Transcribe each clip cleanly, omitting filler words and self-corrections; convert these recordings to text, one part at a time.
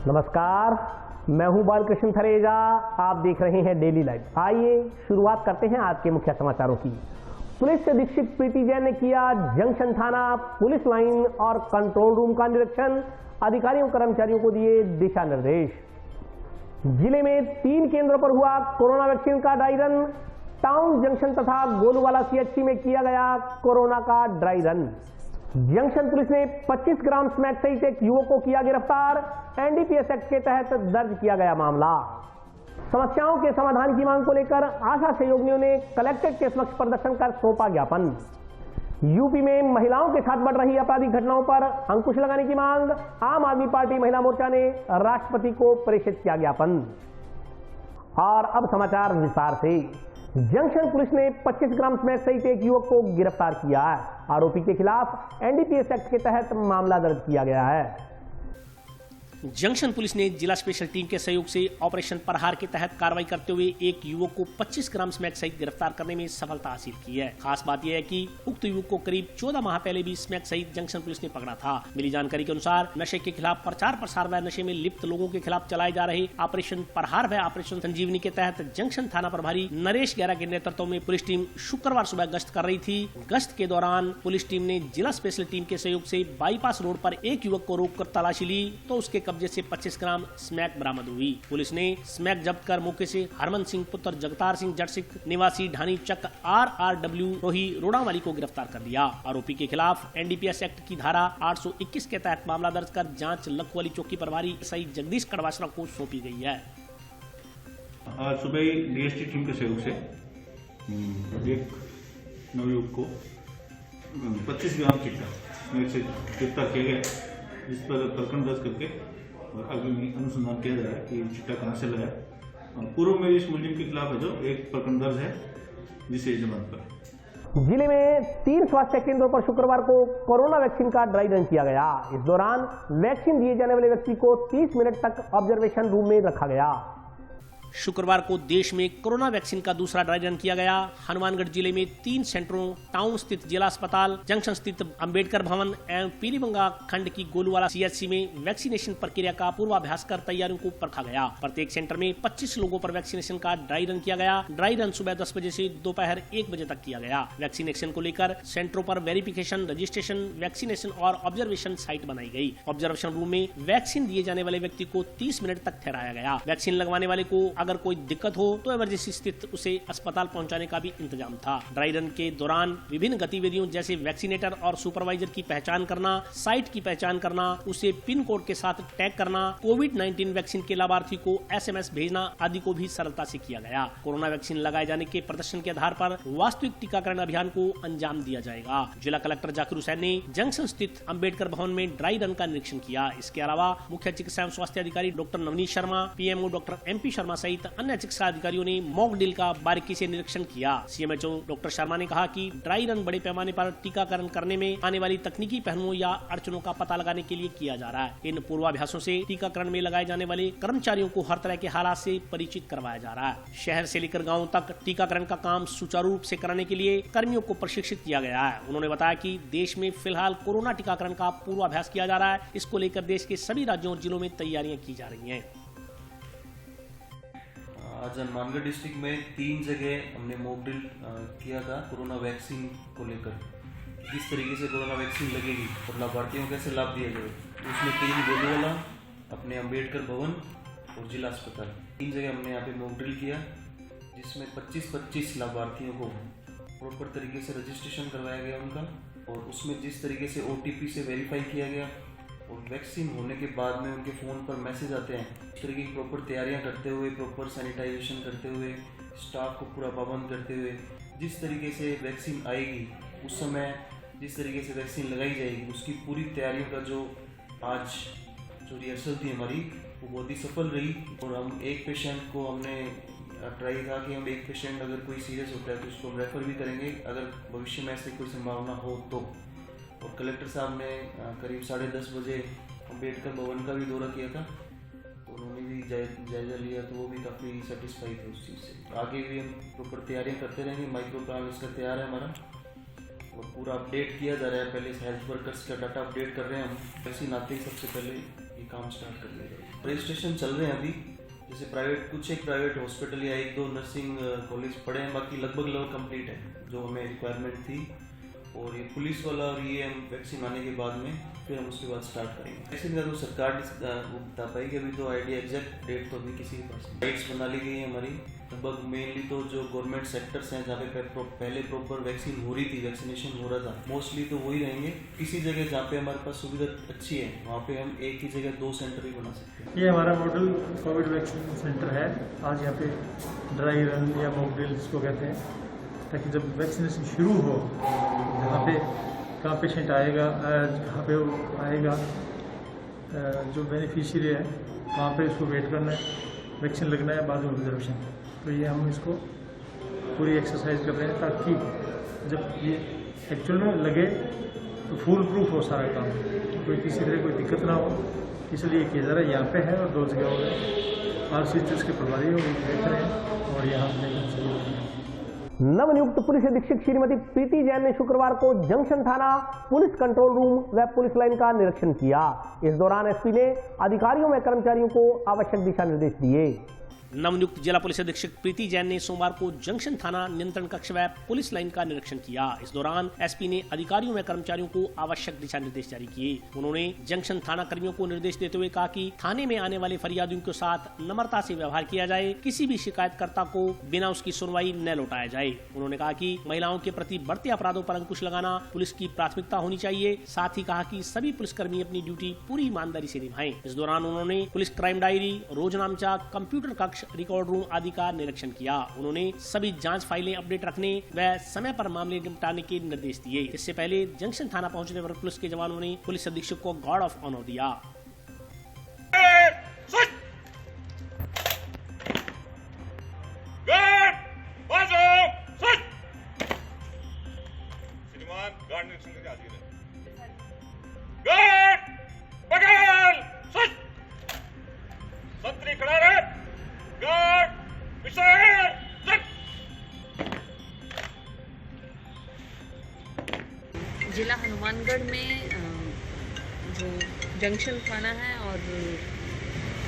नमस्कार, मैं हूं बालकृष्ण थरेजा। आप देख रहे हैं डेली लाइव। आइए शुरुआत करते हैं आज के मुख्य समाचारों की। पुलिस अधीक्षक प्रीति जैन ने किया जंक्शन थाना, पुलिस लाइन और कंट्रोल रूम का निरीक्षण। अधिकारियों कर्मचारियों को दिए दिशा निर्देश। जिले में 3 केंद्रों पर हुआ कोरोना वैक्सीन का ड्राई रन। टाउन जंक्शन तथा गोलूवाला सीएचसी में किया गया कोरोना का ड्राई रन। जंक्शन पुलिस ने 25 ग्राम स्मैक सहित एक युवक को किया गिरफ्तार। एनडीपीएस एक्ट के तहत दर्ज किया गया मामला। समस्याओं के समाधान की मांग को लेकर आशा सहयोगियों ने कलेक्ट्रेट के समक्ष प्रदर्शन कर सौंपा ज्ञापन। यूपी में महिलाओं के साथ बढ़ रही आपराधिक घटनाओं पर अंकुश लगाने की मांग। आम आदमी पार्टी महिला मोर्चा ने राष्ट्रपति को प्रेषित किया ज्ञापन। और अब समाचार विस्तार से। जंक्शन पुलिस ने 25 ग्राम स्मैक सहित एक युवक को गिरफ्तार किया है। आरोपी के खिलाफ एनडीपीएस एक्ट के तहत मामला दर्ज किया गया है। जंक्शन पुलिस ने जिला स्पेशल टीम के सहयोग से ऑपरेशन प्रहार के तहत कार्रवाई करते हुए एक युवक को 25 ग्राम स्मैक सहित गिरफ्तार करने में सफलता हासिल की है। खास बात यह है कि उक्त युवक को करीब 14 माह पहले भी स्मैक सहित जंक्शन पुलिस ने पकड़ा था। मिली जानकारी के अनुसार नशे के खिलाफ प्रचार प्रसार व नशे में लिप्त लोगों के खिलाफ चलाए जा रहे ऑपरेशन प्रहार व ऑपरेशन संजीवनी के तहत जंक्शन थाना प्रभारी नरेश गैरा के नेतृत्व में पुलिस टीम शुक्रवार सुबह गश्त कर रही थी। गश्त के दौरान पुलिस टीम ने जिला स्पेशल टीम के सहयोग से बाईपास रोड पर एक युवक को रोककर तलाशी ली तो उसके कब्जे से 25 ग्राम स्मैक बरामद हुई। पुलिस ने स्मैक जब्त कर मौके से हरमन सिंह पुत्र जगतार सिंह जटसिक निवासी ढानी चक RRW रोही रोडावाली को गिरफ्तार कर लिया। आरोपी के खिलाफ एनडीपीएस एक्ट की धारा 821 के तहत मामला दर्ज कर जांच लखवाली चौकी प्रभारी एसआई जगदीश कड़वासरा को सौंपी गई है। आज सुबह ही डीएसटी टीम के सहयोग से एक नवयुवक को 25 ग्राम चिट्टा से गिरफ्तार किया गया, जिस पर प्रकरण दर्ज करके और आगे अनुसंधान किया जा रहा है कि चिट्टा कहां से लाया। पूर्व में इस मुलजिम के खिलाफ है जो एक प्रकरण दर्ज है जिसे जमानत पर। जिले में 3 स्वास्थ्य केंद्रों पर शुक्रवार को कोरोना वैक्सीन का ड्राई रन किया गया। इस दौरान वैक्सीन दिए जाने वाले व्यक्ति को 30 मिनट तक ऑब्जर्वेशन रूम में रखा गया। शुक्रवार को देश में कोरोना वैक्सीन का दूसरा ड्राई रन किया गया। हनुमानगढ़ जिले में 3 सेंटरों, टाउन स्थित जिला अस्पताल, जंक्शन स्थित अंबेडकर भवन एवं पीलीबंगा खंड की गोलूवाला सीएचसी में वैक्सीनेशन प्रक्रिया का पूर्वाभ्यास कर तैयारियों को परखा गया। प्रत्येक सेंटर में 25 लोगों पर वैक्सीनेशन का ड्राई रन किया गया। ड्राई रन सुबह 10 बजे से दोपहर 1 बजे तक किया गया। वैक्सीनेशन को लेकर सेंटरों पर वेरिफिकेशन, रजिस्ट्रेशन, वैक्सीनेशन और ऑब्जर्वेशन साइट बनाई गई। ऑब्जर्वेशन रूम में वैक्सीन दिए जाने वाले व्यक्ति को 30 मिनट तक ठहराया गया। वैक्सीन लगवाने वाले को अगर कोई दिक्कत हो तो इमरजेंसी स्थित उसे अस्पताल पहुंचाने का भी इंतजाम था। ड्राई रन के दौरान विभिन्न गतिविधियों जैसे वैक्सीनेटर और सुपरवाइजर की पहचान करना, साइट की पहचान करना, उसे पिन कोड के साथ टैग करना, कोविड-19 वैक्सीन के लाभार्थी को SMS भेजना आदि को भी सरलता से किया गया। कोरोना वैक्सीन लगाए जाने के प्रदर्शन के आधार पर वास्तविक टीकाकरण अभियान को अंजाम दिया जाएगा। जिला कलेक्टर जाकिर हुसैन ने जंक्शन स्थित अंबेडकर भवन में ड्राई रन का निरीक्षण किया। इसके अलावा मुख्य चिकित्सा एवं स्वास्थ्य अधिकारी doctor Navneet Sharma, PMO doctor MP Sharma सहित अन्य चिकित्सा अधिकारियों ने मॉक ड्रिल का बारीकी से निरीक्षण किया। CMHO डॉक्टर शर्मा ने कहा कि ड्राई रन बड़े पैमाने पर टीकाकरण करने में आने वाली तकनीकी पहलुओं या अड़चनों का पता लगाने के लिए किया जा रहा है। इन पूर्वाभ्यासों से टीकाकरण में लगाए जाने वाले कर्मचारियों को हर तरह के हालात से परिचित करवाया जा रहा है। शहर से लेकर गाँव तक टीकाकरण का काम सुचारू रूप से कराने के लिए कर्मियों को प्रशिक्षित किया गया है। उन्होंने बताया कि देश में फिलहाल कोरोना टीकाकरण का पूर्वाभ्यास किया जा रहा है। इसको लेकर देश के सभी राज्यों और जिलों में तैयारियां की जा रही हैं। आज हनुमानगढ़ डिस्ट्रिक्ट में 3 जगह हमने मॉक ड्रिल किया था कोरोना वैक्सीन को लेकर, किस तरीके से कोरोना वैक्सीन लगेगी और लाभार्थियों को कैसे लाभ दिया जाए। उसमें 3 गोलूवाला, अपने अंबेडकर भवन और जिला अस्पताल, 3 जगह हमने यहाँ पे मॉक ड्रिल किया, जिसमें 25-25 लाभार्थियों को प्रॉपर तरीके से रजिस्ट्रेशन करवाया गया उनका, और उसमें जिस तरीके से OTP से वेरीफाई किया गया और वैक्सीन होने के बाद में उनके फ़ोन पर मैसेज आते हैं, इस तरीके की प्रॉपर तैयारियां करते हुए, प्रॉपर सैनिटाइजेशन करते हुए, स्टाफ को पूरा पाबंद करते हुए, जिस तरीके से वैक्सीन आएगी उस समय जिस तरीके से वैक्सीन लगाई जाएगी, उसकी पूरी तैयारियों का जो आज जो रिहर्सल थी हमारी वो बहुत ही सफल रही। और हम एक पेशेंट को हमने ट्राई था कि हम एक पेशेंट अगर कोई सीरियस होता है तो उसको हम रेफ़र भी करेंगे अगर भविष्य में ऐसी कोई संभावना हो तो। और कलेक्टर साहब ने करीब 10:30 बजे अंबेडकर भवन का भी दौरा किया था, तो उन्होंने भी जायजा लिया, तो वो भी काफ़ी सेटिस्फाई थे उस चीज़ से। आगे भी हम प्रॉपर तैयारियां करते रहेंगे। माइक्रो प्लान इसका तैयार है हमारा और पूरा अपडेट किया जा रहा है। पहले हेल्थ वर्कर्स का डाटा अपडेट कर रहे हैं हम। वैक्सीन आते ही सबसे पहले ये काम स्टार्ट कर दिया जाए। रजिस्ट्रेशन चल रहे हैं अभी, जैसे कुछ एक प्राइवेट हॉस्पिटल या 1-2 नर्सिंग कॉलेज पड़े हैं, बाकी लगभग कंप्लीट है जो हमें रिक्वायरमेंट थी। और ये पुलिस वाला और ये हम वैक्सीन आने के बाद में फिर हम उसके बाद स्टार्ट करेंगे। वैक्सीन का तो सरकार बता पाएगी, अभी तो आइडिया एग्जैक्ट डेट तो अभी किसी के पास नहीं। डेट्स बना ली गई है हमारी, लगभग मेनली तो जो गवर्नमेंट सेक्टर्स हैं जहाँ पे पहले प्रॉपर वैक्सीन हो रही थी, वैक्सीनेशन हो रहा था, मोस्टली तो वही रहेंगे। किसी जगह जहाँ पे हमारे पास सुविधा अच्छी है वहाँ पे हम एक ही जगह 2 सेंटर ही बना सकते हैं। ये हमारा मॉडल कोविड वैक्सीन सेंटर है। आज यहाँ पे ड्राई रन या मॉक ड्रिल इसको कहते हैं, ताकि जब वैक्सीनेशन शुरू हो, जहाँ पे कहाँ पेशेंट आएगा, जहाँ पे वो आएगा, जो बेनिफिशियरी है वहाँ पे उसको वेट करना है, वैक्सीन लगना है, बाद में ऑब्जर्वेशन। तो ये हम इसको पूरी एक्सरसाइज कर रहे हैं ताकि जब ये एक्चुअल में लगे तो फुल प्रूफ हो सारा काम, कोई किसी तरह कोई दिक्कत ना हो, इसलिए किया जा रहा है। यहाँ पे है और 2 जगह हो गए। RCHS के प्रभारी वो देख रहे हैं और यहाँ पे नवनियुक्त पुलिस अधीक्षक श्रीमती प्रीति जैन ने शुक्रवार को जंक्शन थाना पुलिस कंट्रोल रूम व पुलिस लाइन का निरीक्षण किया। इस दौरान एसपी ने अधिकारियों व कर्मचारियों को आवश्यक दिशा निर्देश दिए। नवनियुक्त जिला पुलिस अधीक्षक प्रीति जैन ने सोमवार को जंक्शन थाना नियंत्रण कक्ष व पुलिस लाइन का निरीक्षण किया। इस दौरान एसपी ने अधिकारियों व कर्मचारियों को आवश्यक दिशा निर्देश जारी किए। उन्होंने जंक्शन थाना कर्मियों को निर्देश देते हुए कहा कि थाने में आने वाले फरियादियों के साथ नम्रता से व्यवहार किया जाए, किसी भी शिकायतकर्ता को बिना उसकी सुनवाई न लौटाया जाए। उन्होंने कहा कि महिलाओं के प्रति बढ़ते अपराधों पर अंकुश लगाना पुलिस की प्राथमिकता होनी चाहिए। साथ ही कहा कि सभी पुलिसकर्मी अपनी ड्यूटी पूरी ईमानदारी से निभाएं। इस दौरान उन्होंने पुलिस क्राइम डायरी, रोजनामचा, कंप्यूटर कक्ष, रिकॉर्ड रूम आदि का निरीक्षण किया। उन्होंने सभी जांच फाइलें अपडेट रखने व समय पर मामले निपटाने के निर्देश दिए। इससे पहले जंक्शन थाना पहुंचने पर पुलिस के जवानों ने पुलिस अधीक्षक को गार्ड ऑफ ऑनर दिया। जिला हनुमानगढ़ में जो जंक्शन थाना है और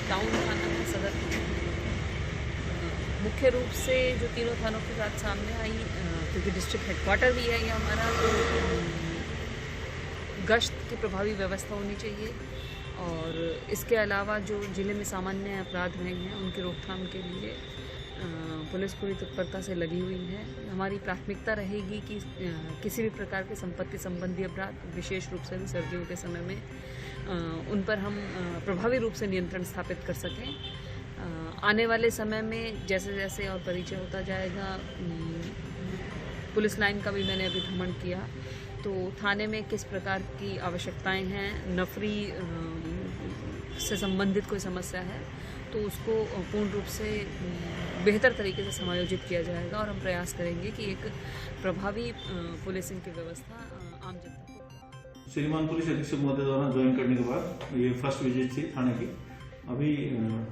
टाउन थाना है, सदर मुख्य रूप से जो तीनों थानों के साथ सामने आई, क्योंकि डिस्ट्रिक्ट हेडक्वार्टर भी है ये हमारा, तो गश्त की प्रभावी व्यवस्था होनी चाहिए। और इसके अलावा जो ज़िले में सामान्य अपराध रहे हैं उनकी रोकथाम के लिए पुलिस पूरी तत्परता से लगी हुई है। हमारी प्राथमिकता रहेगी कि किसी भी प्रकार के संपत्ति संबंधी अपराध, विशेष रूप से भी सर्दियों के समय में, उन पर हम प्रभावी रूप से नियंत्रण स्थापित कर सकें। आने वाले समय में जैसे जैसे और परिचय होता जाएगा, पुलिस लाइन का भी मैंने अभी भ्रमण किया, तो थाने में किस प्रकार की आवश्यकताएं हैं, नफरी से संबंधित कोई समस्या है तो उसको पूर्ण रूप से बेहतर तरीके से समायोजित किया जाएगा और हम प्रयास करेंगे कि एक प्रभावी पुलिसिंग की व्यवस्था आम जनता को। श्रीमान पुलिस अधीक्षक महोदय द्वारा ज्वाइन करने के बाद ये फर्स्ट विजिट थी थाने की। अभी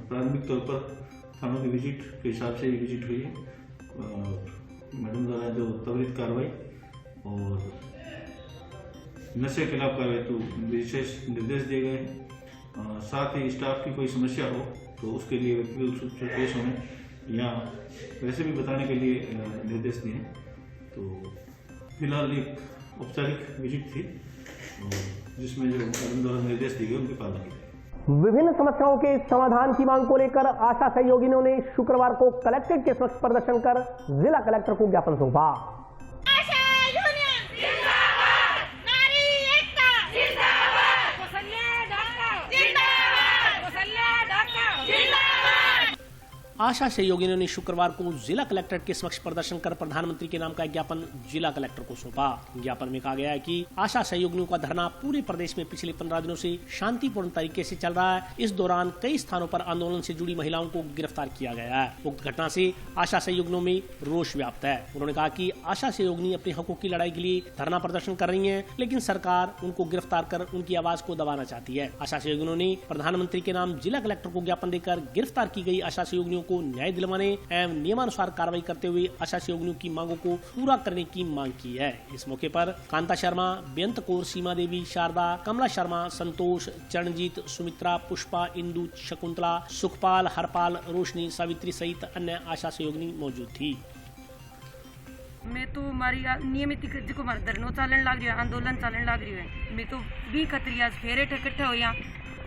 प्रारंभिक तौर पर थानों की विजिट के हिसाब से ये विजिट हुई है। मैडम द्वारा जो त्वरित कार्रवाई और नशे के खिलाफ कार्रवाई तो विशेष निर्देश दिए गए हैं। साथ ही स्टाफ की कोई समस्या हो तो उसके लिए व्यक्तिगत रूप से पेश होने या वैसे भी बताने के लिए निर्देश दिए। तो फिलहाल एक औपचारिक विजिट थी जिसमें जो मैडम द्वारा निर्देश दिए गए उनकी पालना की। विभिन्न समस्याओं के समाधान की मांग को लेकर आशा सहयोगियों ने शुक्रवार को कलेक्ट्रेट के समक्ष प्रदर्शन कर जिला कलेक्टर को ज्ञापन सौंपा। आशा सहयोगियों ने शुक्रवार को जिला कलेक्ट्रेट के समक्ष प्रदर्शन कर प्रधानमंत्री के नाम का ज्ञापन जिला कलेक्टर को सौंपा। ज्ञापन में कहा गया है कि आशा सहयोगियों का धरना पूरे प्रदेश में पिछले 15 दिनों से शांतिपूर्ण तरीके से चल रहा है। इस दौरान कई स्थानों पर आंदोलन से जुड़ी महिलाओं को गिरफ्तार किया गया है। उक्त घटना से आशा सहयोगियों में रोष व्याप्त है। उन्होंने कहा कि आशा सहयोगिनी अपने हकों की लड़ाई के लिए धरना प्रदर्शन कर रही है, लेकिन सरकार उनको गिरफ्तार कर उनकी आवाज को दबाना चाहती है। आशा सहयोगियों ने प्रधानमंत्री के नाम जिला कलेक्टर को ज्ञापन देकर गिरफ्तार की गई आशा सहयोगिनियों को को न्याय दिलवाने एवं नियमानुसार कार्रवाई करते हुए आशा सहयोगियों की मांगों को पूरा करने की मांग की है। इस मौके पर कांता शर्मा, बेअंत कौर, सीमा देवी, शारदा, कमला शर्मा, संतोष, चरणजीत, सुमित्रा, पुष्पा, इंदु, शकुंतला, सुखपाल, हरपाल, रोशनी, सावित्री सहित अन्य आशा सहयोगिनी मौजूद थी। मैं तो हमारी नियमित जो हमारा धरनो चालन लग रही है, आंदोलन चालन लग रही है, मैं तो भी खतरी आज फेरे इकट्ठे हो यहाँ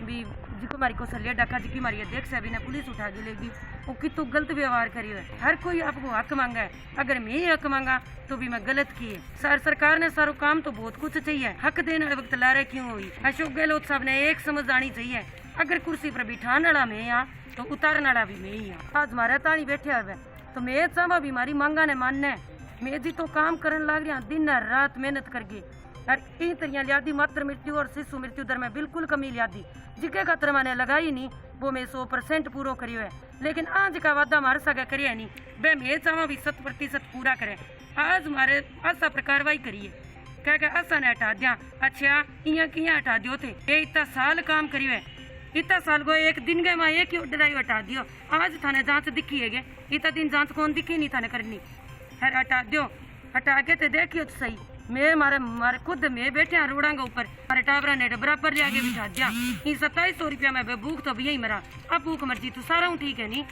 भी जिको हमारी को सलिया डाका जी की हमारी अध्यक्ष है बिना पुलिस उठा के लेगी, वो कितो गलत व्यवहार करी है। हर कोई आपको हक मांगा है, अगर मैं ही हक मांगा तो भी मैं गलत की है। सरकार ने सारो काम तो बहुत कुछ चाहिए, हक देने वक्त लारे क्यों हुई। अशोक गहलोत साहब ने एक समझ आनी चाहिए, अगर कुर्सी पर बिठाने वाला मैं यहाँ तो उतारने वाला भी मैं ही यहाँ। आज हमारा तानी बैठे हुए तो मैं चाहवा भी हमारी मांगा ने मानना है। मैं जी तो काम करने लग रहा दिन रात मेहनत करके और इन तरिया लियादी मात्र मृत्यु और शिशु मृत्यु दर में बिल्कुल कमी लियादी जिके खातर मैंने लगाई नहीं वो मैं 100% पूरा करियो है। लेकिन आज का वादा हमारे सगा करिए नहीं, वह मैं चाहवा भी 100% पूरा करे। आज हमारे आशा पर कार्रवाई करिए क्या आशा ने हटा दिया। अच्छा इं किया हटा दियो थे, ये इतना साल काम करियो है, इतना साल को एक दिन गए मैं एक ड्राइव हटा दियो। आज थाने जांच दिखी है, इतना दिन जांच कौन दिखी नहीं थाने करनी है, हटा दियो। हटा के तो देखियो तो सही, मैं मारे खुद मैं बैठे हैं रोडांगा ऊपर, हमारे टाबरा ने बराबर ले आगे बिठा दिया। 2700 रुपया में भूख तो भी यही मरा, अब भूख मर्जी तो सारा ठीक है नहीं।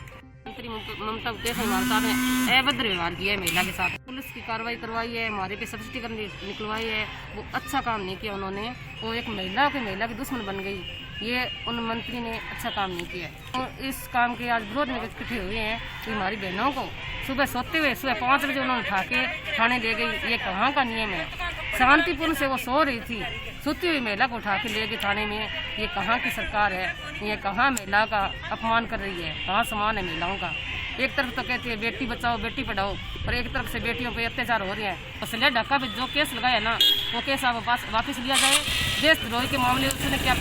मंत्री ममता साहब ने अभद्र व्यवहार किया है महिला के साथ, पुलिस की कार्रवाई करवाई है, हमारे पे सब्सिडी निकलवाई है, वो अच्छा काम नहीं किया उन्होंने। वो एक महिला की दुश्मन बन गई, ये उन मंत्री ने अच्छा काम नहीं किया। और इस काम के आज विरोध में इकट्ठे हुए हैं कि हमारी बहनों को सुबह सोते हुए सुबह 5 बजे उन्होंने उठा के थाने ले गई। ये कहाँ का नियम है? शांतिपूर्ण से वो सो रही थी, सोती हुई महिला को उठा के ले गए थाने में। ये कहाँ की सरकार है? ये कहाँ महिला का अपमान कर रही है? कहाँ सम्मान है महिलाओं का? एक तरफ तो कहती है बेटी बचाओ बेटी पढ़ाओ, और एक तरफ से बेटियों पे अत्याचार हो रहे हैं। तो सलिया ढाका पे जो केस लगाया ना, वो केस आप वापस लिया जाए। देशद्रोही के मामले उसने क्या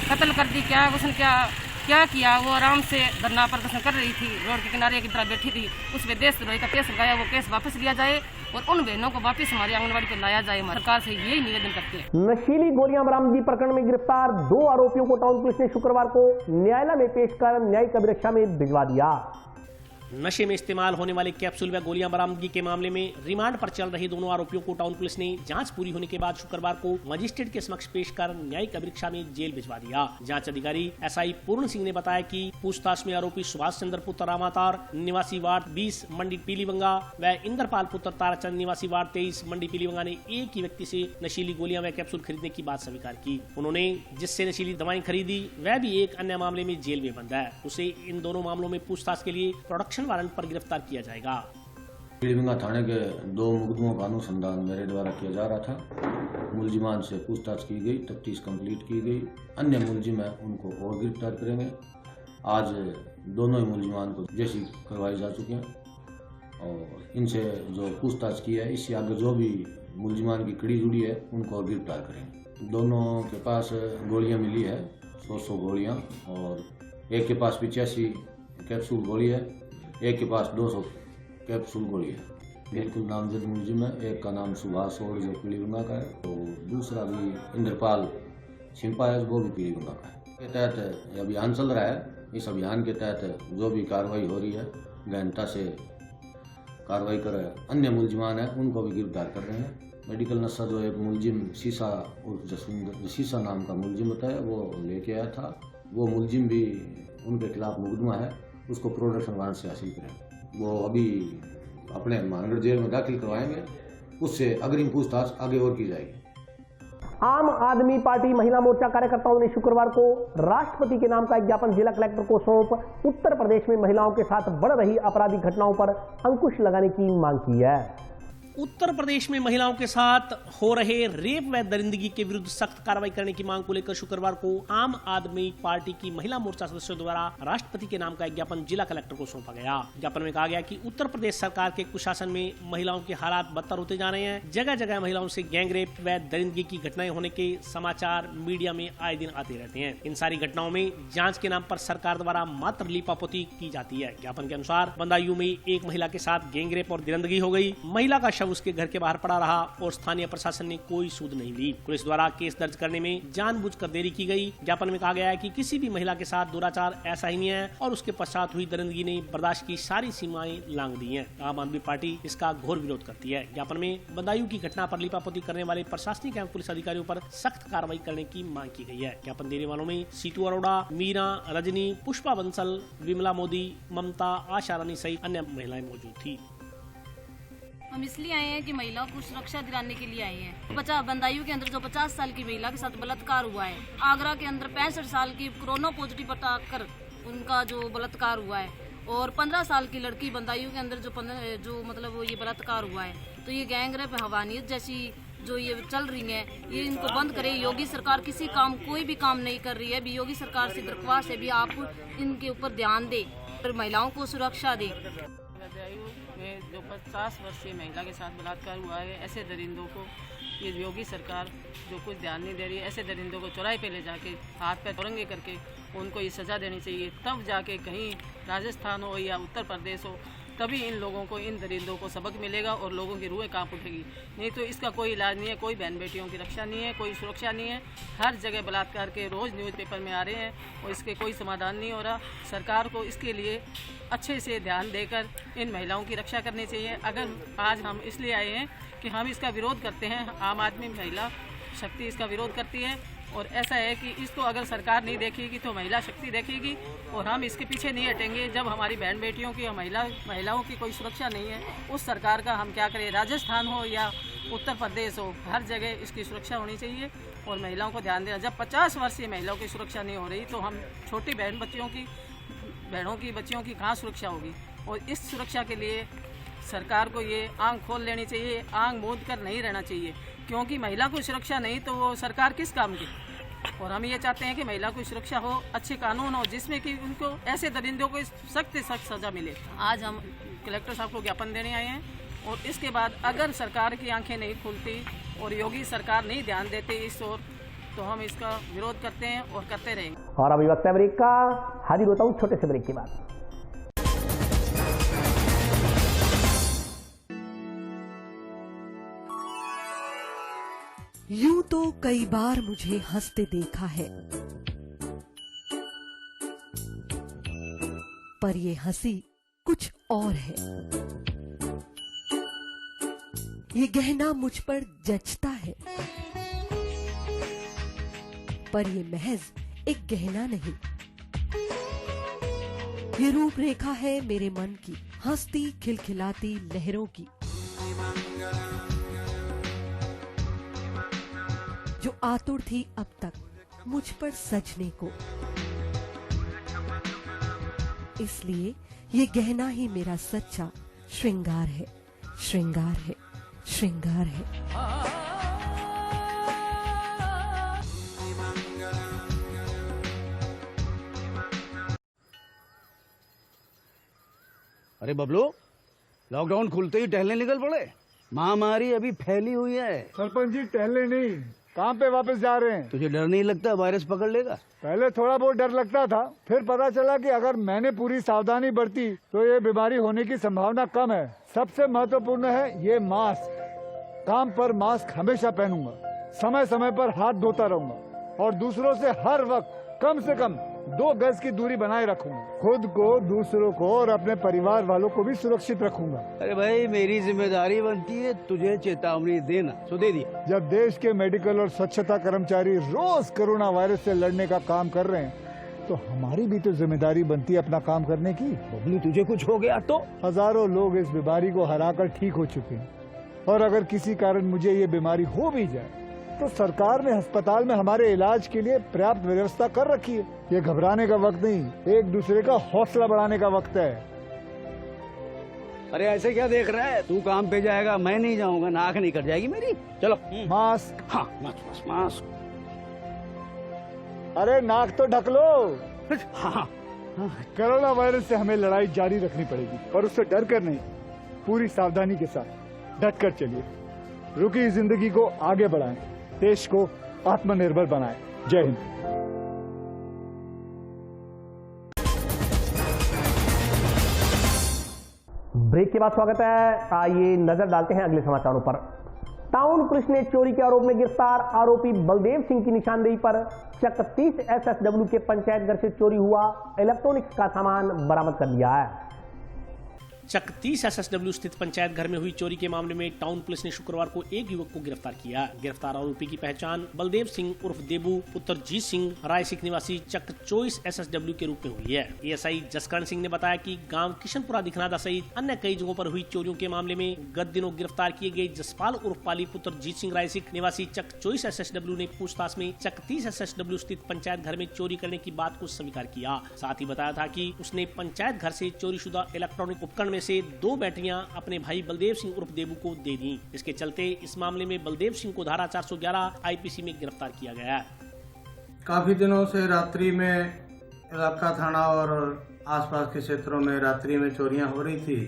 कत्ल कर दी, क्या उसने क्या किया? वो आराम से धरना प्रदर्शन कर रही थी, रोड के किनारे की तरह बैठी थी, उस पर देशद्रोही का केस लगाया, वो केस वापस लिया जाए और उन बहनों को वापस हमारी आंगनबाड़ी पे लाया जाए। सरकार से यही निवेदन करते हैं। नशीली गोलियां बरामदगी प्रकरण में गिरफ्तार 2 आरोपियों को टाउन पुलिस ने शुक्रवार को न्यायालय में पेश कर न्यायिक अभिरक्षा में भिजवा दिया। नशे में इस्तेमाल होने वाले कैप्सूल व गोलियां बरामदगी के मामले में रिमांड पर चल रहे दोनों आरोपियों को टाउन पुलिस ने जांच पूरी होने के बाद शुक्रवार को मजिस्ट्रेट के समक्ष पेश कर न्यायिक अभिरक्षा में जेल भिजवा दिया। जांच अधिकारी एसआई पूर्ण सिंह ने बताया कि पूछताछ में आरोपी सुभाष चंद्र पुत्र रामातार निवासी वार्ड 20 मंडी पीलीबंगा व इंद्रपाल पुत्र ताराचंद निवासी वार्ड 23 मंडी पीलीबंगा ने एक ही व्यक्ति से नशीली गोलियां व कैप्सूल खरीदने की बात स्वीकार की। उन्होंने जिससे नशीली दवाएं खरीदी वह भी एक अन्य मामले में जेल में बंद है। उसे इन दोनों मामलों में पूछताछ के लिए प्रोडक्शन वारंट पर गिरफ्तार किया जाएगा। पीलीबंगा थाने के 2 मुकदमों का अनुसंधान मेरे द्वारा किया जा रहा था। मुलजिमान से पूछताछ की गई, तफ्तीश कंप्लीट की गई। अन्य मुलजिम है उनको और गिरफ्तार करेंगे। आज दोनों ही मुलजिमान को जेसी करवाई जा चुकी हैं और इनसे जो पूछताछ की है, इससे आगे जो भी मुलजिमान की कड़ी जुड़ी है उनको और गिरफ्तार करेंगे। दोनों के पास गोलियां मिली है, 100 गोलियां, और एक के पास 85 कैप्सूल गोली है, एक के पास 200 कैप्सूल गोली है। बिल्कुल नामजद मुलजिम है। एक का नाम सुभाष और जो पीलीबंगा का है, तो दूसरा भी इंद्रपाल छिंपा है, वो भी पीलीबंगा का है। के तहत अभियान चल रहा है। इस अभियान के तहत जो भी कार्रवाई हो रही है गहनता से कार्रवाई कर रहे हैं। अन्य मुलजिमान हैं उनको भी गिरफ्तार कर रहे हैं। मेडिकल नशा जो एक मुलजिम शीशा और जसविंदर शीशा नाम का मुलजिम बताया वो लेके आया था, वो मुलजिम भी उनके खिलाफ मुकदमा है, उसको प्रोडक्शन वारंट से हासिल करें। वो अभी अपने मानगढ़ जेल में दाखिल करवाएंगे, उससे अग्रिम पूछताछ आगे और की जाएगी। आम आदमी पार्टी महिला मोर्चा कार्यकर्ताओं ने शुक्रवार को राष्ट्रपति के नाम का एक ज्ञापन जिला कलेक्टर को सौंप उत्तर प्रदेश में महिलाओं के साथ बढ़ रही आपराधिक घटनाओं पर अंकुश लगाने की मांग की है। उत्तर प्रदेश में महिलाओं के साथ हो रहे रेप व दरिंदगी के विरुद्ध सख्त कार्रवाई करने की मांग को लेकर शुक्रवार को आम आदमी पार्टी की महिला मोर्चा सदस्यों द्वारा राष्ट्रपति के नाम का एक ज्ञापन जिला कलेक्टर को सौंपा गया। ज्ञापन में कहा गया कि उत्तर प्रदेश सरकार के कुशासन में महिलाओं के हालात बदतर होते जा रहे हैं। जगह जगह महिलाओं से गैंगरेप व दरिंदगी की घटनाएं होने के समाचार मीडिया में आए दिन आते रहते हैं। इन सारी घटनाओं में जाँच के नाम पर सरकार द्वारा मात्र लीपापोती की जाती है। ज्ञापन के अनुसार बदायूं में एक महिला के साथ गैंगरेप और दरिंदगी हो गई। महिला का शव जब उसके घर के बाहर पड़ा रहा और स्थानीय प्रशासन ने कोई सूद नहीं ली। पुलिस द्वारा केस दर्ज करने में जानबूझकर देरी की गई। ज्ञापन में कहा गया है कि किसी भी महिला के साथ दुराचार ऐसा ही नहीं है और उसके पश्चात हुई दरिंदगी ने बर्दाश्त की सारी सीमाएं लांघ दी हैं। आम आदमी पार्टी इसका घोर विरोध करती है। ज्ञापन में बदायूं की घटना पर लीपापोती करने वाले प्रशासनिक एवं पुलिस अधिकारियों पर सख्त कार्रवाई करने की मांग की गई है। ज्ञापन देने वालों में सीतू अरोड़ा, मीरा, रजनी, पुष्पा बंसल, विमला मोदी, ममता, आशा रानी सहित अन्य महिलाएं मौजूद थी। हम इसलिए आए हैं कि महिलाओं को सुरक्षा दिलाने के लिए आए हैं। बदायूं के अंदर जो 50 साल की महिला के साथ बलात्कार हुआ है, आगरा के अंदर 65 साल की कोरोना पॉजिटिव बताकर उनका जो बलात्कार हुआ है, और 15 साल की लड़की बदायूं के अंदर जो मतलब ये बलात्कार हुआ है, तो ये गैंगरेप, हवानियत जैसी जो ये चल रही है, ये इनको बंद करे। योगी सरकार कोई भी काम नहीं कर रही है। अभी योगी सरकार से दरख्वास्त है भी आप इनके ऊपर ध्यान दे और महिलाओं को सुरक्षा दे। बदायूं में जो 50 वर्षीय महिला के साथ बलात्कार हुआ है, ऐसे दरिंदों को ये योगी सरकार जो कुछ ध्यान नहीं दे रही है, ऐसे दरिंदों को चौराहे पे ले जाके हाथ पे तोरंगे करके उनको ये सज़ा देनी चाहिए। तब जाके कहीं राजस्थान हो या उत्तर प्रदेश हो, तभी इन लोगों को, इन दरिंदों को सबक मिलेगा और लोगों की रूहें कांप उठेगी। नहीं तो इसका कोई इलाज नहीं है, कोई बहन बेटियों की रक्षा नहीं है, कोई सुरक्षा नहीं है। हर जगह बलात्कार के रोज़ न्यूज़पेपर में आ रहे हैं और इसके कोई समाधान नहीं हो रहा। सरकार को इसके लिए अच्छे से ध्यान देकर इन महिलाओं की रक्षा करनी चाहिए। अगर आज हम इसलिए आए हैं कि हम इसका विरोध करते हैं, आम आदमी महिला शक्ति इसका विरोध करती है, और ऐसा है कि इसको अगर सरकार नहीं देखेगी तो महिला शक्ति देखेगी, और हम इसके पीछे नहीं हटेंगे। जब हमारी बहन बेटियों की और महिलाओं की कोई सुरक्षा नहीं है, उस सरकार का हम क्या करें। राजस्थान हो या उत्तर प्रदेश हो, हर जगह इसकी सुरक्षा होनी चाहिए और महिलाओं को ध्यान देना। जब 50 वर्षीय महिलाओं की सुरक्षा नहीं हो रही तो हम छोटी बहनों की बच्चियों की कहाँ सुरक्षा होगी। और इस सुरक्षा के लिए सरकार को ये आंख खोल लेनी चाहिए, आंख मूंद कर नहीं रहना चाहिए, क्योंकि महिला को सुरक्षा नहीं तो वो सरकार किस काम की। और हम ये चाहते हैं कि महिला को सुरक्षा हो, अच्छे कानून हो, जिसमें कि उनको ऐसे दरिंदों को सख्त से सख्त सज़ा मिले। आज हम कलेक्टर साहब को ज्ञापन देने आए हैं, और इसके बाद अगर सरकार की आंखें नहीं खुलती और योगी सरकार नहीं ध्यान देती इस ओर, तो हम इसका विरोध करते हैं और करते रहेंगे। और अभी वक्त है ब्रेक का। हाजिर होता हूँ छोटे से ब्रेक के बाद। यूं तो कई बार मुझे हंसते देखा है, पर ये हंसी कुछ और है। ये गहना मुझ पर जचता है, पर ये महज एक गहना नहीं। ये रूपरेखा है मेरे मन की, हंसती खिलखिलाती लहरों की, जो आतुर थी अब तक मुझ पर सजने को। इसलिए ये गहना ही मेरा सच्चा श्रृंगार है, श्रृंगार है, श्रृंगार है। अरे बबलू, लॉकडाउन खुलते ही टहलने निकल पड़े। महामारी अभी फैली हुई है। सरपंच जी, टहलने नहीं, काम पे वापस जा रहे हैं। तुझे डर नहीं लगता वायरस पकड़ लेगा? पहले थोड़ा बहुत डर लगता था, फिर पता चला कि अगर मैंने पूरी सावधानी बरती तो ये बीमारी होने की संभावना कम है। सबसे महत्वपूर्ण है ये मास्क। काम पर मास्क हमेशा पहनूंगा, समय समय पर हाथ धोता रहूंगा और दूसरों से हर वक्त कम से कम 2 गज की दूरी बनाए रखूंगा। खुद को, दूसरों को और अपने परिवार वालों को भी सुरक्षित रखूंगा। अरे भाई, मेरी जिम्मेदारी बनती है तुझे चेतावनी देना, तो दे दिया। जब देश के मेडिकल और स्वच्छता कर्मचारी रोज कोरोना वायरस से लड़ने का काम कर रहे हैं, तो हमारी भी तो जिम्मेदारी बनती है अपना काम करने की। बबलू, तुझे कुछ हो गया तो? हजारों लोग इस बीमारी को हराकर ठीक हो चुके हैं, और अगर किसी कारण मुझे ये बीमारी हो भी जाए तो सरकार ने अस्पताल में हमारे इलाज के लिए पर्याप्त व्यवस्था कर रखी है। ये घबराने का वक्त नहीं, एक दूसरे का हौसला बढ़ाने का वक्त है। अरे ऐसे क्या देख रहा है? तू काम पे जाएगा, मैं नहीं जाऊंगा, नाक नहीं कट जाएगी मेरी। चलो। मास्क। हाँ, मास्क। अरे नाक तो ढक लो। हाँ। कोरोना वायरस से हमें लड़ाई जारी रखनी पड़ेगी, पर उससे डर कर नहीं, पूरी सावधानी के साथ डट कर चलिए। रुकी जिंदगी को आगे बढ़ाएं, देश को आत्मनिर्भर बनाएं। जय हिंद। ब्रेक के बाद स्वागत है। आइए नजर डालते हैं अगले समाचारों पर। टाउन पुलिस ने चोरी के आरोप में गिरफ्तार आरोपी बलदेव सिंह की निशानदेही पर चक 30 SSW के पंचायत घर से चोरी हुआ इलेक्ट्रॉनिक्स का सामान बरामद कर लिया है। चक 30 SSW स्थित पंचायत घर में हुई चोरी के मामले में टाउन पुलिस ने शुक्रवार को एक युवक को गिरफ्तार किया। गिरफ्तार आरोपी की पहचान बलदेव सिंह उर्फ देबू पुत्र जीत सिंह राय सिख निवासी चक 24 SSW के रूप में हुई है। ASI जसकरण सिंह ने बताया कि गांव किशनपुरा दिखनादा सहित अन्य कई जगहों पर हुई चोरियों के मामले में गत दिनों गिरफ्तार किए गए जसपाल उर्फ पाली पुत्र जीत सिंह राय सिख निवासी चक 24 SSW ने पूछताछ में चक 30 SSW स्थित पंचायत घर में चोरी करने की बात को स्वीकार किया। साथ ही बताया था कि उसने पंचायत घर से चोरीशुदा इलेक्ट्रॉनिक उपकरण से 2 बैटरियां अपने भाई बलदेव सिंह उर्फ देबू को दे दी। इसके चलते इस मामले में बलदेव सिंह को धारा 411 IPC में गिरफ्तार किया गया है। काफी दिनों से रात्रि में इलाका थाना और आसपास के क्षेत्रों में रात्रि में चोरियां हो रही थी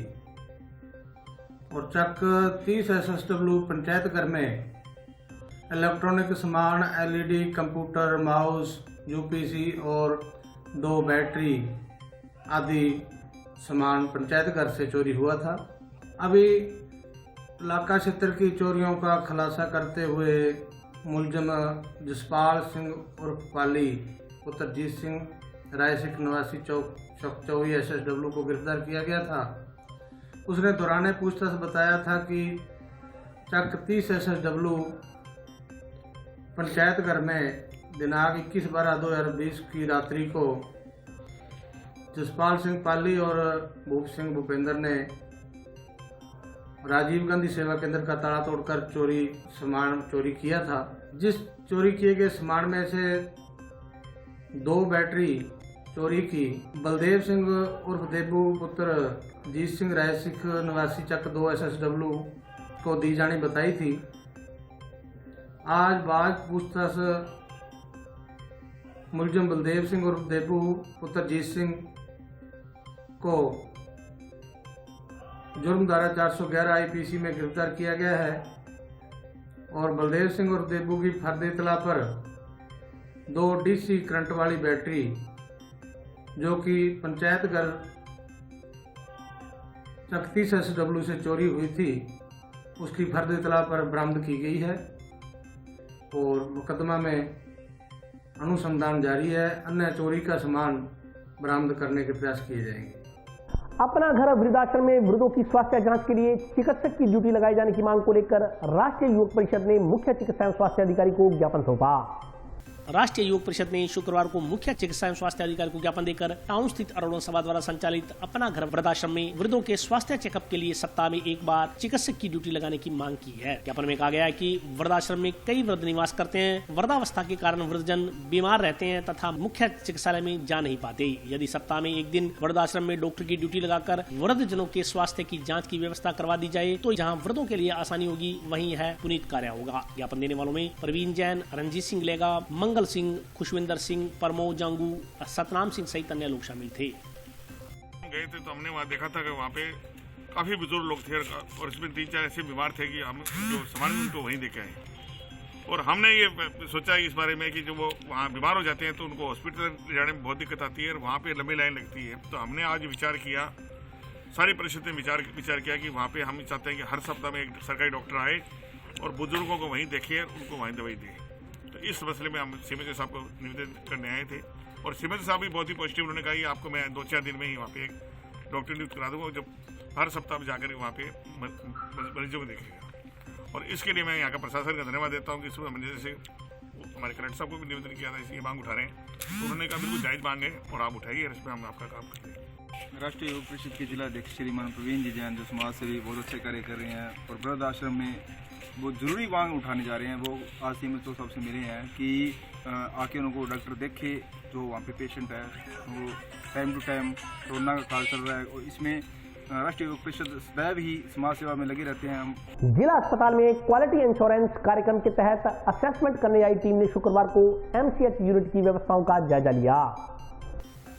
और चक 30 SSW पंचायत घर में इलेक्ट्रॉनिक सामान LED कंप्यूटर माउस UPC और 2 बैटरी आदि सामान पंचायत घर से चोरी हुआ था। अभी इलाका क्षेत्र की चोरियों का खुलासा करते हुए मुलजिम जसपाल सिंह उर्फ पाली पुत्र जीत सिंह राय सिख निवासी चक 24 SSW को गिरफ्तार किया गया था। उसने दौरान पूछताछ बताया था कि चक 30 SSW पंचायत घर में दिनांक 21/12/2020 की रात्रि को जसपाल सिंह पाली और भूप सिंह भूपेंद्र ने राजीव गांधी सेवा केंद्र का ताला तोड़कर सामान चोरी किया था। जिस चोरी किए गए सामान में से 2 बैटरी चोरी की बलदेव सिंह उर्फ देबू पुत्र जीत सिंह राय सिख निवासी चक 2 SSW को दी जानी बताई थी। आज बाद पूछताछ मुलजिम बलदेव सिंह उर्फ देबू पुत्र जीत सिंह को जुर्म धारा 411 IPC में गिरफ्तार किया गया है और बलदेव सिंह और देबू की फर्द इतला पर 2 DC करंट वाली बैटरी जो कि पंचायत घर चक 30 SSW से चोरी हुई थी उसकी फर्द इतला पर बरामद की गई है और मुकदमा में अनुसंधान जारी है। अन्य चोरी का सामान बरामद करने के प्रयास किए जाएंगे। अपना घर वृद्धाश्रम में वृद्धों की स्वास्थ्य जांच के लिए चिकित्सक की ड्यूटी लगाए जाने की मांग को लेकर राष्ट्रीय युवक परिषद ने मुख्य चिकित्सा एवं स्वास्थ्य अधिकारी को ज्ञापन सौंपा। राष्ट्रीय युवक परिषद ने शुक्रवार को मुख्य चिकित्सा एवं स्वास्थ्य अधिकारी को ज्ञापन देकर टाउन स्थित अरुण सभा द्वारा संचालित अपना घर वृद्धाश्रम में वृद्धों के स्वास्थ्य चेकअप के लिए सप्ताह में एक बार चिकित्सक की ड्यूटी लगाने की मांग की है। ज्ञापन में कहा गया है कि वृद्धाश्रम में कई वृद्ध निवास करते हैं। वृद्धावस्था के कारण वृद्धजन बीमार रहते हैं तथा मुख्य चिकित्सालय में जा नहीं पाते। यदि सप्ताह में एक दिन वृद्धाश्रम में डॉक्टर की ड्यूटी लगाकर वृद्धजनों के स्वास्थ्य की जाँच की व्यवस्था करवा दी जाए तो जहाँ वृद्धों के लिए आसानी होगी वहीं है पुनीत कार्य होगा। ज्ञापन देने वालों में प्रवीण जैन, रंजीत सिंह लेगा, मंगल सिंह, खुशविंदर सिंह, परमोद जांगू, सतनाम सिंह सहित अन्य लोग शामिल थे। गए थे तो हमने वहाँ देखा था कि वहाँ पे काफी बुजुर्ग लोग थे और इसमें 3-4 ऐसे बीमार थे कि हम जो सामान उनको वहीं देखे आए और हमने ये सोचा इस बारे में कि जो वो वहाँ बीमार हो जाते हैं तो उनको हॉस्पिटल जाने में बहुत दिक्कत आती है और वहाँ पे लंबी लाइन लगती है। तो हमने आज विचार किया, सारी परिषद ने विचार किया कि वहाँ पे हम चाहते हैं कि हर सप्ताह में एक सरकारी डॉक्टर आए और बुजुर्गों को वहीं देखे, उनको वहीं दवाई दे। तो इस मसले में हम सीमेंद्र साहब को निवेदन करने आए थे और सीमेंद्र साहब भी बहुत ही पॉजिटिव, उन्होंने कहा कि आपको मैं 2-4 दिन में ही वहाँ पे एक डॉक्टर नियुक्त करा दूंगा जब हर सप्ताह जाकर वहाँ पे मरीजों को देखेगा। और इसके लिए मैं यहाँ का प्रशासन का धन्यवाद देता हूँ कि इसमें जैसे हमारे कलेक्टर साहब को भी निवेदन किया था, ये मांग उठा रहे हैं तो उन्होंने कहा बिल्कुल जायज मांग है और आप उठाइए और इसमें हम आपका काम करेंगे। राष्ट्रीय युवक परिषद के जिला अध्यक्ष श्रीमान प्रवीण जी जैन जो समाज सेवी बहुत अच्छे कार्य कर रहे हैं और वृद्ध आश्रम में वो जरूरी मांग उठाने जा रहे हैं। वो आज सीमेंद्र तो सबसे मिले हैं कि आके उनको डॉक्टर देखे जो वहाँ पे पेशेंट है, वो टाइम टू टाइम कोरोना का काल चल रहा है और इसमें राष्ट्रीय युवक परिषद सदैव ही समाज सेवा में लगे रहते हैं। हम जिला अस्पताल में क्वालिटी इंश्योरेंस कार्यक्रम के तहत असेसमेंट करने आई टीम ने शुक्रवार को MCH यूनिट की व्यवस्थाओं का जायजा लिया।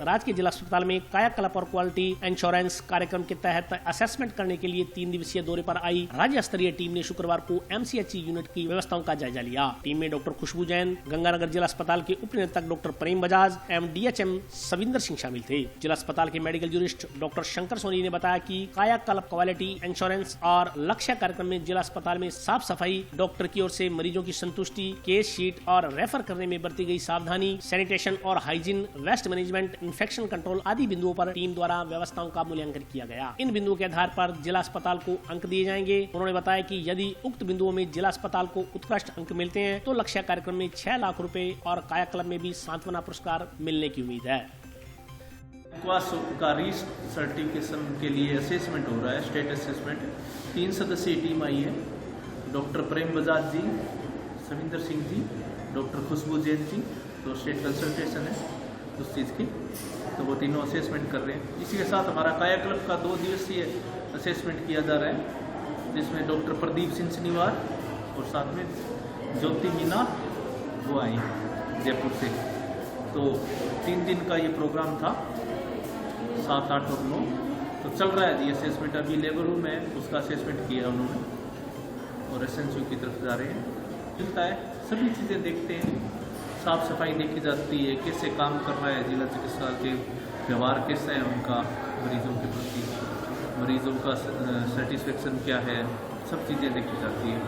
राजकीय जिला अस्पताल में कायाकल्प और क्वालिटी इंश्योरेंस कार्यक्रम के तहत असेसमेंट करने के लिए 3 दिवसीय दौरे पर आई राज्य स्तरीय टीम ने शुक्रवार को MCHE यूनिट की व्यवस्थाओं का जायजा लिया। टीम में डॉक्टर खुशबू जैन, गंगानगर जिला अस्पताल के उप निदेशक डॉक्टर प्रेम बजाज एवं DHM सविंदर सिंह शामिल थे। जिला अस्पताल के medical jurist doctor Shankar Soni ने बताया कि कायाकल्प, क्वालिटी इंश्योरेंस और लक्ष्य कार्यक्रम में जिला अस्पताल में साफ सफाई, डॉक्टर की ओर से मरीजों की संतुष्टि, केस शीट और रेफर करने में बरती गई सावधानी, सैनिटेशन और hygiene, waste management, infection control आदि बिंदुओं पर टीम द्वारा व्यवस्थाओं का मूल्यांकन किया गया। इन बिंदुओं के आधार पर जिला अस्पताल को अंक दिए जाएंगे। उन्होंने बताया कि यदि उक्त बिंदुओं में जिला अस्पताल को उत्कृष्ट अंक मिलते हैं तो लक्ष्य कार्यक्रम में 6 लाख रुपए और कायाकल्प में भी सांत्वना पुरस्कार मिलने की उम्मीद है। का री सर्टिफिकेशन के लिए असेसमेंट हो रहा है, स्टेट असेसमेंट। 3 सदस्यीय टीम आई है, डॉक्टर प्रेम बजाज जी, सविंदर सिंह जी, डॉक्टर खुशबू जैन जी, तो स्टेट कंसल्टेशन है उस चीज़ की, तो वो तीनों असेसमेंट कर रहे हैं। इसी के साथ हमारा कायाकल्प का 2 दिवसीय असेसमेंट किया जा रहा है, जिसमें डॉक्टर प्रदीप सिंह शनिवार और साथ में ज्योति मीना वो आई जयपुर से। तो 3 दिन का ये प्रोग्राम था, 7, 8 और 9 तो चल रहा है। ये असेसमेंट अभी लेबर रूम है, उसका असेसमेंट किया उन्होंने और SNCU की तरफ जा रहे हैं। मिलता है, सभी चीज़ें देखते हैं, साफ सफाई देखी जाती है, कैसे काम कर रहा है जिला चिकित्सालय के, व्यवहार कैसा है उनका मरीजों के प्रति, मरीजों का सेटिस्फेक्शन क्या है, सब चीज़ें देखी जाती है।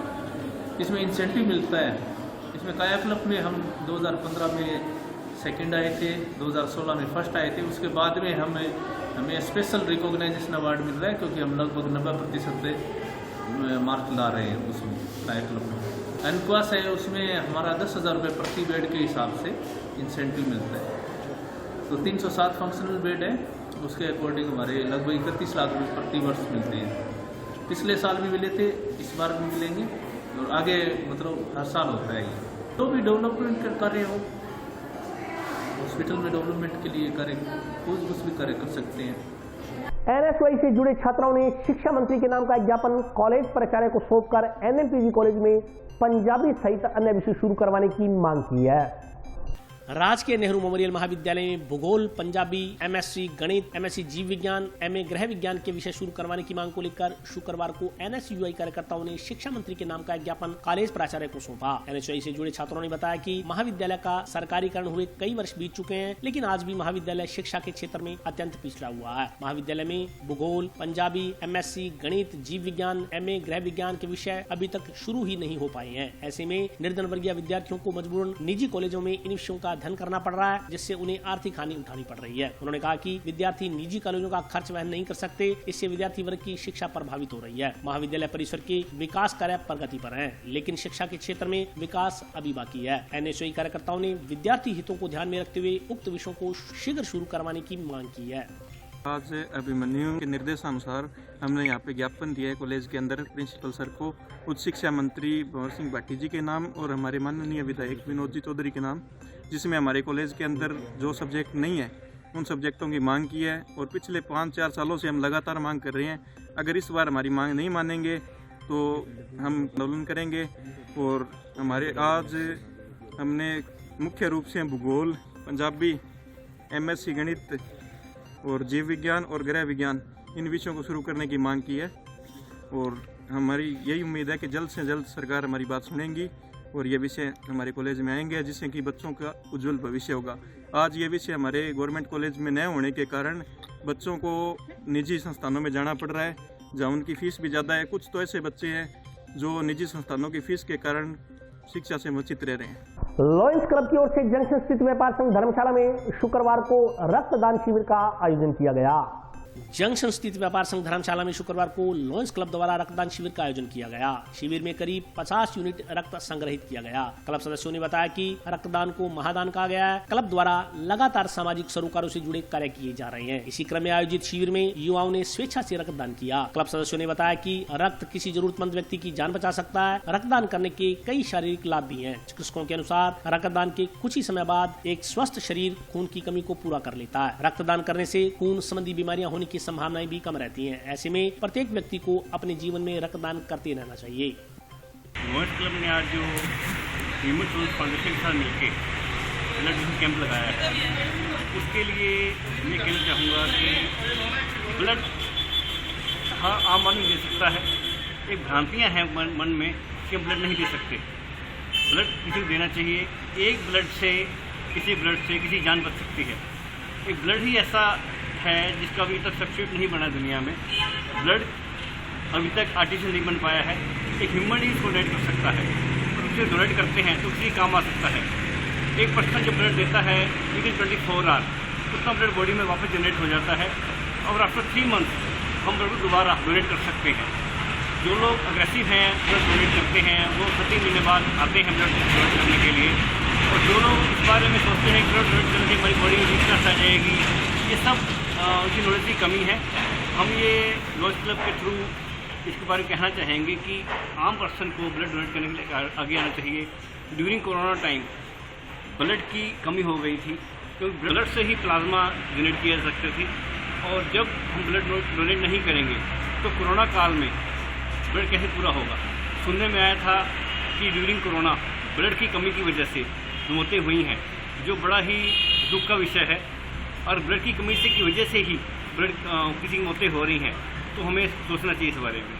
इसमें इंसेंटिव मिलता है। इसमें कायाकल्प में हम 2015 में सेकंड आए थे, 2016 में फर्स्ट आए थे। उसके बाद में हमें स्पेशल रिकॉग्नाइजेशन अवार्ड मिल रहा है, क्योंकि हम लगभग 90% मार्क ला रहे हैं उसमें कायाकल्प में। एनक्वास है, उसमें हमारा 10,000 रुपये प्रति बेड के हिसाब से इंसेंटिव मिलता है। तो 307 फंक्शनल बेड है, उसके अकॉर्डिंग हमारे लगभग 31 लाख रुपये प्रति वर्ष मिलते हैं। पिछले साल भी मिले थे, इस बार भी मिलेंगे और आगे मतलब हर साल होता है ये। तो भी डेवलपमेंट कर रहे हो, हॉस्पिटल में डेवलपमेंट के लिए करें, कुछ भी कर सकते हैं। NSY से जुड़े छात्राओं ने शिक्षा मंत्री के नाम का ज्ञापन कॉलेज प्राचार्य को सौंपकर NMPG कॉलेज में पंजाबी सहित अन्य विषय शुरू करवाने की मांग की है। राजकीय नेहरू मेमोरियल महाविद्यालय में भूगोल, पंजाबी, MSc गणित, MSc जीव विज्ञान, MA गृह विज्ञान के विषय शुरू करवाने की मांग को लेकर शुक्रवार को NSUI कार्यकर्ताओं ने शिक्षा मंत्री के नाम का ज्ञापन कॉलेज प्राचार्य को सौंपा। NSUI से जुड़े छात्रों ने बताया कि महाविद्यालय का सरकारीकरण हुए कई वर्ष बीत चुके हैं, लेकिन आज भी महाविद्यालय शिक्षा के क्षेत्र में अत्यंत पिछड़ा हुआ है। महाविद्यालय में भूगोल, पंजाबी, MSc गणित, जीव विज्ञान, MA गृह विज्ञान के विषय अभी तक शुरू ही नहीं हो पाए हैं। ऐसे में निर्धन वर्गीय विद्यार्थियों को मजबूरन निजी कॉलेजों में इन विषयों का अध्ययन करना पड़ रहा है, जिससे उन्हें आर्थिक हानि उठानी पड़ रही है। उन्होंने कहा कि विद्यार्थी निजी कॉलेजों का खर्च वहन नहीं कर सकते, इससे विद्यार्थी वर्ग की शिक्षा प्रभावित हो रही है। महाविद्यालय परिसर के विकास कार्य प्रगति पर हैं, लेकिन शिक्षा के क्षेत्र में विकास अभी बाकी है। NSUI कार्यकर्ताओं ने विद्यार्थी हितों को ध्यान में रखते हुए उक्त विषयों को शीघ्र शुरू करवाने की मांग की है। आज अभिमन्यु के निर्देशानुसार हमने यहाँ पे ज्ञापन दिया है कॉलेज के अंदर प्रिंसिपल सर को, उच्च शिक्षा मंत्री भंवर सिंह भाटी जी के नाम और हमारे माननीय विधायक विनोद जी चौधरी के नाम, जिसमें हमारे कॉलेज के अंदर जो सब्जेक्ट नहीं है उन सब्जेक्टों की मांग की है और पिछले 5-4 सालों से हम लगातार मांग कर रहे हैं। अगर इस बार हमारी मांग नहीं मानेंगे तो हम आंदोलन करेंगे। और हमारे आज हमने मुख्य रूप से भूगोल, पंजाबी, MSc गणित और जीव विज्ञान और गृह विज्ञान इन विषयों को शुरू करने की मांग की है और हमारी यही उम्मीद है कि जल्द से जल्द सरकार हमारी बात सुनेंगी और ये विषय हमारे कॉलेज में आएंगे, जिससे कि बच्चों का उज्जवल भविष्य होगा। आज ये विषय हमारे गवर्नमेंट कॉलेज में न होने के कारण बच्चों को निजी संस्थानों में जाना पड़ रहा है, जहाँ उनकी फीस भी ज़्यादा है। कुछ तो ऐसे बच्चे हैं जो निजी संस्थानों की फीस के कारण शिक्षा से वंचित रह रहे हैं। लॉयंस क्लब की ओर से जंक्शन स्थित व्यापार संघ धर्मशाला में शुक्रवार को रक्तदान शिविर का आयोजन किया गया। जंक्शन स्थित व्यापार संघ धर्मशाला में शुक्रवार को लॉयंस क्लब द्वारा रक्तदान शिविर का आयोजन किया गया। शिविर में करीब 50 यूनिट रक्त संग्रहित किया गया। क्लब सदस्यों ने बताया कि रक्तदान को महादान कहा गया है। क्लब द्वारा लगातार सामाजिक सरोकारों से जुड़े कार्य किए जा रहे हैं। इसी क्रम में आयोजित शिविर में युवाओं ने स्वेच्छा से रक्तदान किया। क्लब सदस्यों ने बताया कि रक्त किसी जरूरतमंद व्यक्ति की जान बचा सकता है। रक्तदान करने के कई शारीरिक लाभ भी हैं। चिकित्सकों के अनुसार रक्तदान के कुछ ही समय बाद एक स्वस्थ शरीर खून की कमी को पूरा कर लेता है। रक्तदान करने से खून संबंधी बीमारियां होने की संभावनाएं भी कम रहती हैं। ऐसे में प्रत्येक व्यक्ति को अपने जीवन में रक्तदान करते रहना चाहिए। लॉयंस क्लब ने आज जो ह्यूमन फाउंडेशन के साथ मिलकर ब्लड डोनेशन कैंप लगाया है। उसके लिए मैं कहना चाहूँगा कि ब्लड हाँ आम आदमी दे सकता है। एक भ्रांतियाँ हैं मन में कि हम ब्लड नहीं दे सकते। ब्लड किसी को देना चाहिए। एक ब्लड से किसी जान बच सकती है। एक ब्लड ही ऐसा है जिसका अभी तक सब्स्टिट्यूट नहीं बना दुनिया में। ब्लड अभी तक आर्टिफिशियल नहीं बन पाया है। एक ह्यूमन ही इसको डोनेट कर सकता है और उसे डोनेट करते हैं तो किसी काम आ सकता है। एक पर्सन जो ब्लड देता है विद इन 24 आवर उतना ब्लड बॉडी में वापस जनरेट हो जाता है और आफ्टर 3 मंथ हम ब्लड को दोबारा डोनेट कर सकते हैं। जो लोग अग्रेसिव हैं ब्लड डोनेट करते हैं वो 3 महीने बाद आते हैं ब्लड डोनेट करने के लिए। और जो लोग इस बारे में सोचते हैं कि ब्लड डोनेट करने से हमारी बॉडी में वीकनेस आ जाएगी, ये सब उनकी नॉलेज की कमी है। हम ये लॉयर्स क्लब के थ्रू इसके बारे में कहना चाहेंगे कि आम पर्सन को ब्लड डोनेट करने के लिए आगे आना चाहिए। ड्यूरिंग कोरोना टाइम ब्लड की कमी हो गई थी क्योंकि ब्लड से ही प्लाज्मा डोनेट किया जा सकते थे और जब हम ब्लड डोनेट नहीं करेंगे तो कोरोना काल में ब्लड कैसे पूरा होगा। सुनने में आया था कि ड्यूरिंग कोरोना ब्लड की कमी की वजह से मौतें हुई हैं, जो बड़ा ही दुख का विषय है। और ब्लड की कमी से की वजह से ही ब्लड किसी की मौतें हो रही हैं, तो हमें सोचना चाहिए इस बारे में।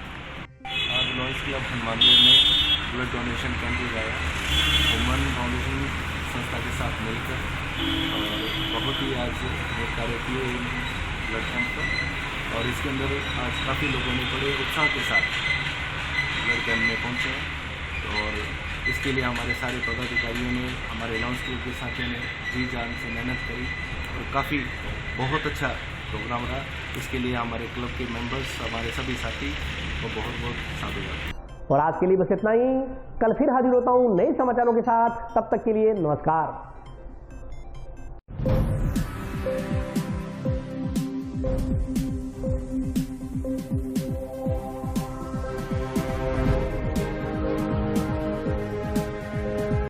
आज लॉयर्स क्लब हनुमानगढ़ में ब्लड डोनेशन कैंप लगाया ह्यूमन फाउंडेशन संस्था के साथ मिलकर और बहुत ही आज कार्य किए ब्लड कैंप का। और इसके अंदर आज काफ़ी लोगों ने बड़े उत्साह के साथ ब्लड कैंप में पहुँचे और इसके लिए हमारे सारे पदाधिकारियों ने, हमारे लॉयर्स क्लब के साथियों ने जी जान से मेहनत करी और काफ़ी बहुत अच्छा प्रोग्राम रहा। इसके लिए हमारे क्लब के मेंबर्स, हमारे सभी साथी को बहुत बहुत साधुवाद। और आज के लिए बस इतना ही। कल फिर हाजिर होता हूँ नए समाचारों के साथ। तब तक के लिए नमस्कार।